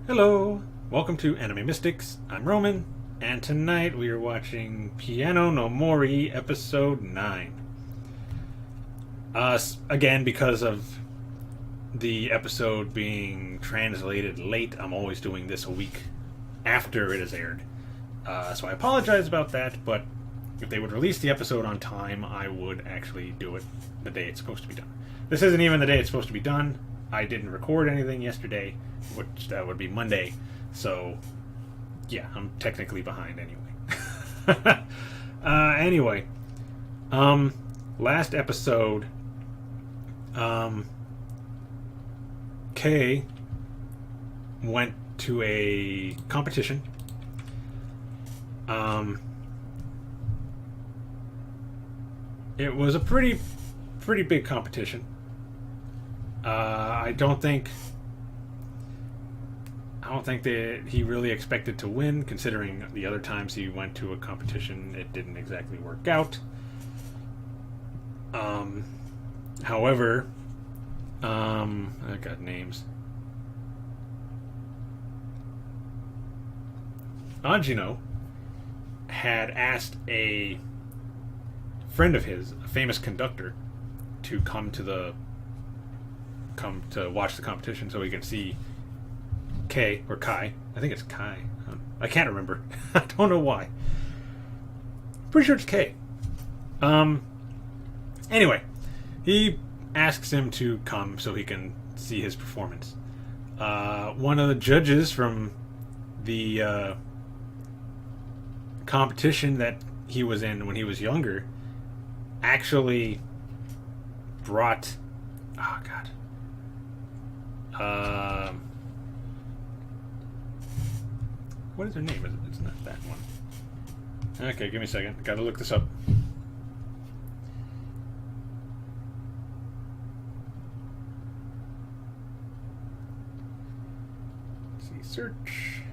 Hello, welcome to Anime Mystics. I'm Roman, and tonight we are watching Piano no Mori episode 9. Again, because of the episode being translated late, I'm always doing this a week after it has aired. So I apologize about that, but if they would release the episode on time, I would actually do it the day it's supposed to be done. This isn't even the day it's supposed to be done. I didn't record anything yesterday, which that would be Monday. So, yeah, I'm technically behind anyway. Anyway, last episode, Kay went to a competition. It was a pretty big competition. I don't think that he really expected to win, considering the other times he went to a competition, it didn't exactly work out. However, I got names. Anjino had asked a friend of his, a famous conductor, to come to watch the competition so he could see Kai, or Kai. I think it's Kai. I can't remember. I don't know why. Pretty sure it's Kai. Anyway, he asks him to come so he can see his performance. One of the judges from the competition that he was in when he was younger actually brought... Oh, God. What is her name? It's not that one. Okay, give me a second. Gotta look this up. Let's see, search.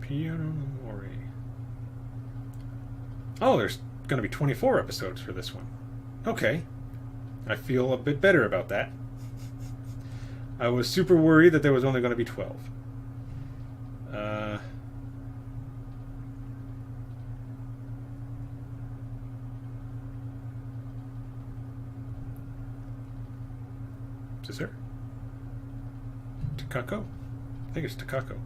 Piano Mori. Oh, there's going to be 24 episodes for this one. Okay. I feel a bit better about that. I was super worried that there was only going to be 12. Is this her? Takako? I think it's Takako.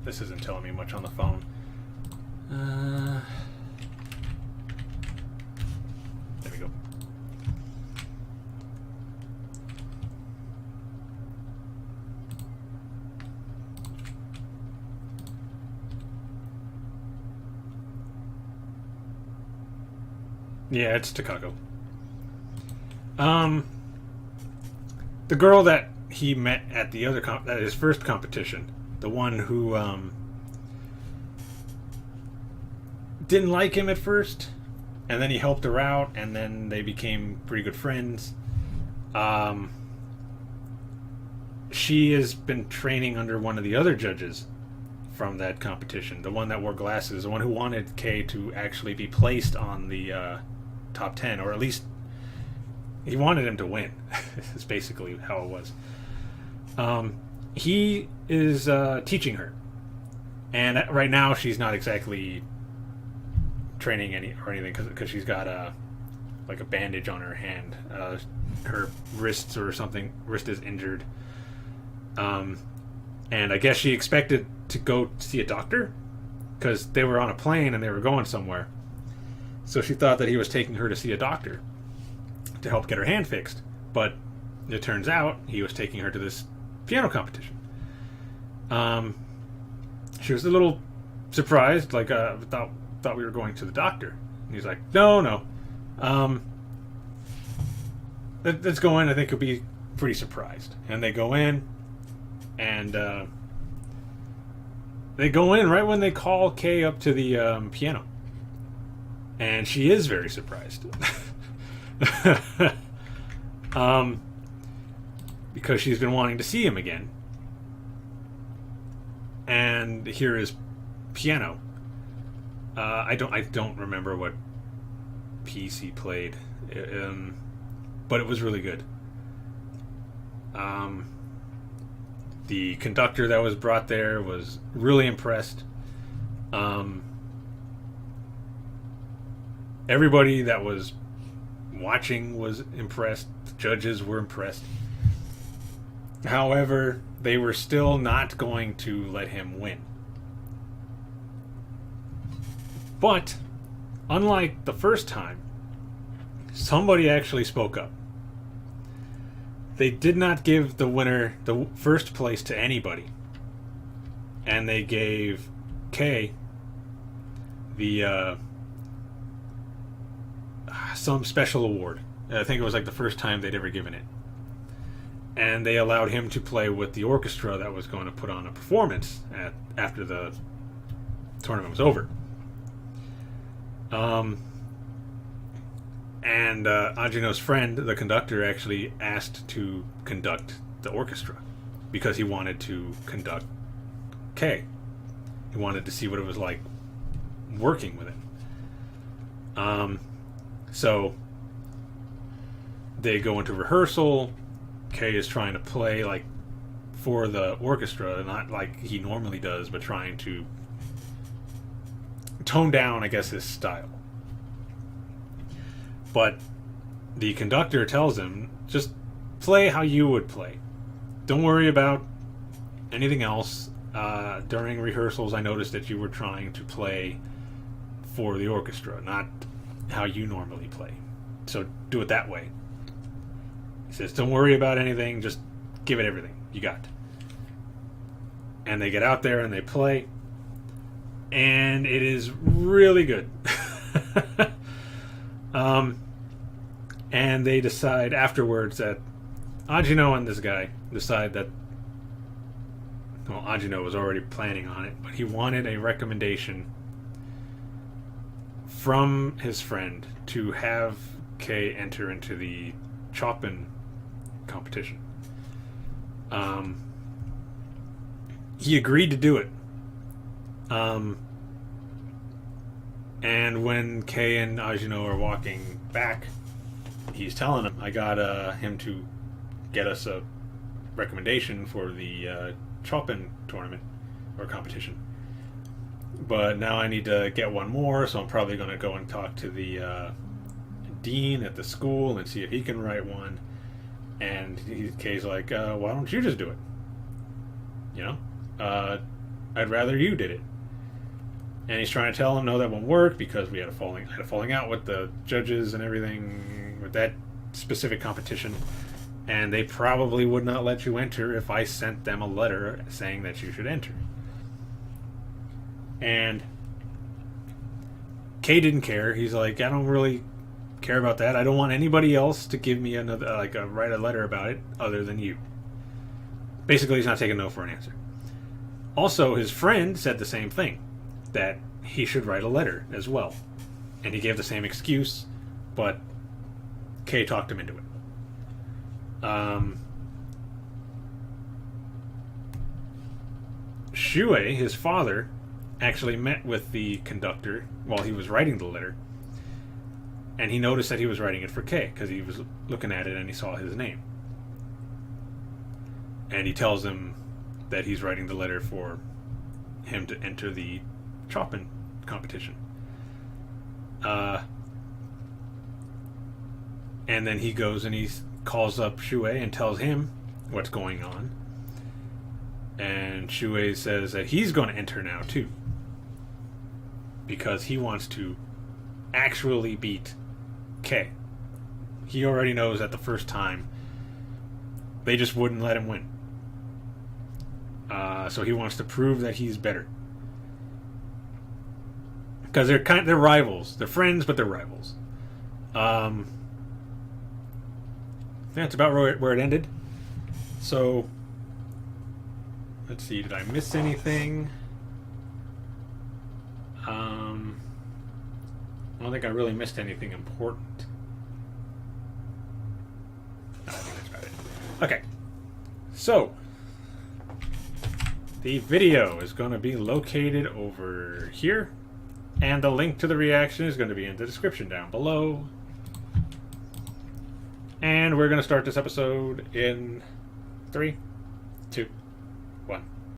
This isn't telling me much on the phone. There we go. Yeah, it's Takako. The girl that he met at the other at his first competition. The one who didn't like him at first, and then he helped her out, and then they became pretty good friends. She has been training under one of the other judges from that competition, the one that wore glasses, the one who wanted Kay to actually be placed on the top 10, or at least he wanted him to win. Is basically how it was. He is teaching her, and right now she's not exactly training anything because she's got a bandage on her hand. Her wrist is injured, and I guess she expected to go see a doctor because they were on a plane and they were going somewhere. So she thought that he was taking her to see a doctor to help get her hand fixed, but it turns out he was taking her to this piano competition. She was a little surprised, thought we were going to the doctor. And he's like, no. Let's go in. I think you'll be pretty surprised. And they go in, and they go in right when they call Kay up to the piano. And she is very surprised. Because she's been wanting to see him again. and hear his piano. I don't remember what piece he played, but it was really good. The conductor that was brought there was really impressed. Everybody that was watching was impressed. The judges were impressed. However, they were still not going to let him win. But, unlike the first time, somebody actually spoke up. They did not give the winner, the first place, to anybody. And they gave Kay the some special award. I think it was like the first time they'd ever given it. And they allowed him to play with the orchestra that was going to put on a performance after the tournament was over. And Ajino's friend, the conductor, actually asked to conduct the orchestra because he wanted to conduct Kay. He wanted to see what it was like working with it. So they go into rehearsal. Kay is trying to play like for the orchestra, not like he normally does, but trying to tone down, I guess, his style. But the conductor tells him, just play how you would play. Don't worry about anything else. During rehearsals, I noticed that you were trying to play for the orchestra, not how you normally play. So do it that way. He says, don't worry about anything, just give it everything you got. And they get out there and they play, and it is really good. And they decide afterwards that Ajino and this guy decide that, well, Ajino was already planning on it, but he wanted a recommendation from his friend to have Kay enter into the Chopin competition. He agreed to do it. And when Kay and Ajino are walking back, he's telling him, I got him to get us a recommendation for the Chopin tournament or competition. But now I need to get one more, so I'm probably going to go and talk to the dean at the school and see if he can write one. And Kay's like, why don't you just do it? You know? I'd rather you did it. And he's trying to tell him, no, that won't work because we had a falling out with the judges and everything with that specific competition. And they probably would not let you enter if I sent them a letter saying that you should enter. And Kay didn't care. He's like, I don't really care about that. I don't want anybody else to give me another, write a letter about it other than you. Basically, he's not taking no for an answer. Also, his friend said the same thing, that he should write a letter as well. And he gave the same excuse, but Kay talked him into it. Shuei, his father, actually met with the conductor while he was writing the letter, and he noticed that he was writing it for Kay because he was looking at it and he saw his name. And he tells him that he's writing the letter for him to enter the Chopin competition. And then he goes and he calls up Shuei and tells him what's going on. And Shuei says that he's going to enter now too, because he wants to actually beat Kay. He already knows that the first time they just wouldn't let him win. So he wants to prove that he's better. Because they're rivals. They're friends, but they're rivals. I think that's about where it ended. So, let's see. Did I miss anything? I don't think I really missed anything important. No, I think that's about it. Okay. So, The video is going to be located over here, and the link to the reaction is going to be in the description down below. And we're going to start this episode in 3, 2, 1.